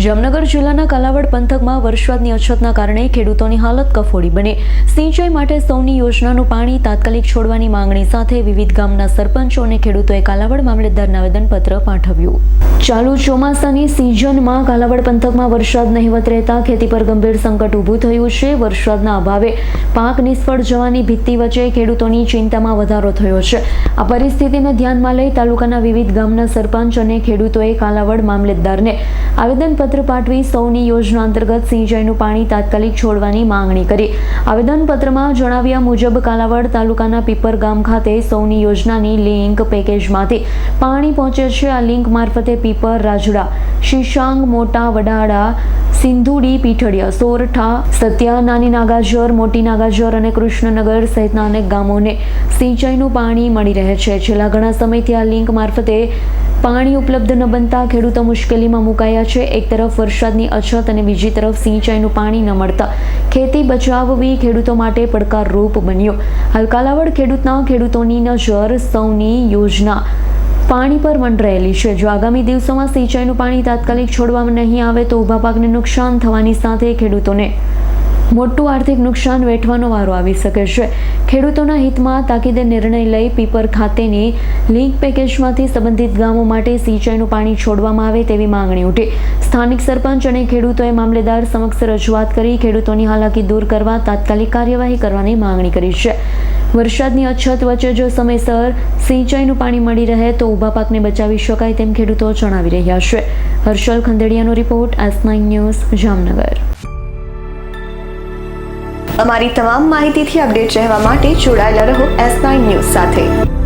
જામનગર જિલ્લાના કાલાવડ પંથકમાં વરસાદની અછતના કારણે ખેડૂતોની હાલત કફોડી બની। સિંચાઈ માટે સૌની યોજનાનું પાણી તાત્કાલિક છોડવાની માંગણી સાથે વિવિધ ગામના સરપંચો અને ખેડૂતોએ કાલાવડ મામલતદારને આવેદનપત્ર પાઠવ્યું। ચાલુ ચોમાસાની સિઝનમાં કાલાવડ પંથકમાં વરસાદ નહિવત રહેતા ખેતી પર ગંભીર સંકટ ઊભું થયું છે। વરસાદના અભાવે પાક નિષ્ફળ જવાની ભીતિ વચ્ચે ખેડૂતોની ચિંતામાં વધારો થયો છે। આ પરિસ્થિતિને ધ્યાનમાં લઈ તાલુકાના વિવિધ ગામના સરપંચ અને ખેડૂતોએ કાલાવડ મામલતદારને આવેદનપત્ર પાઠવી સૌની યોજના અંતર્ગત સિંચાઈનું પાણી તાત્કાલિક છોડવાની માંગણી કરી। આવેદનપત્રમાં જણાવ્યા મુજબ કાલાવડ તાલુકાના પીપર ગામ ખાતે સૌની યોજનાની લિંક પેકેજમાંથી પાણી પહોંચે છે। આ લિંક મારફતે પીપર, રાજડા, શીશાંગ, મોટા વડાડા, સિંધુડી, પીઠડિયા, સોરઠા, સત્યા, નાની નાગાજર, મોટી નાગાજર અને કૃષ્ણનગર સહિતના અનેક ગામોને સિંચાઈનું પાણી મળી રહે છે। છેલ્લા ઘણા સમયથી આ લિંક મારફતે પાણી ઉપલબ્ધ ન બનતા ખેડૂતો મુશ્કેલીમાં મુકાયા છે। એક તરફ વરસાદની અછત અને બીજી તરફ સિંચાઈનું પાણી ન મળતા ખેતી બચાવવી ખેડૂતો માટે પડકારરૂપ બન્યો। હાલ કાલાવડ ખેડૂતોની નજર સૌની યોજના પાણી પર મંડરાયેલી છે। જો આગામી દિવસોમાં સિંચાઈનું પાણી તાત્કાલિક છોડવામાં નહીં આવે તો ઊભા પાકને નુકસાન થવાની સાથે ખેડૂતોને મોટું આર્થિક નુકસાન વેઠવાનો વારો આવી શકે છે। ખેડૂતોના હિતમાં તાકીદે નિર્ણય લઈ પીપર ખાતેની લિંક પેકેજમાંથી સંબંધિત ગામો માટે સિંચાઈનું પાણી છોડવામાં આવે તેવી માંગણી ઉઠી। સ્થાનિક સરપંચ અને ખેડૂતોએ મામલેદાર સમક્ષ રજૂઆત કરી ખેડૂતોની હાલાકી દૂર કરવા તાત્કાલિક કાર્યવાહી કરવાની માંગણી કરી છે। વરસાદની અછત વચ્ચે જો સમયસર સિંચાઈનું પાણી મળી રહે તો ઊભા પાકને બચાવી શકાય તેમ ખેડૂતો જણાવી રહ્યા છે। હર્ષલ ખંદેડિયાનો રિપોર્ટ, S9 ન્યૂઝ, જામનગર। અમારી તમામ માહિતીથી અપડેટ રહેવા માટે જોડાયેલા રહો S9 ન્યૂઝ સાથે।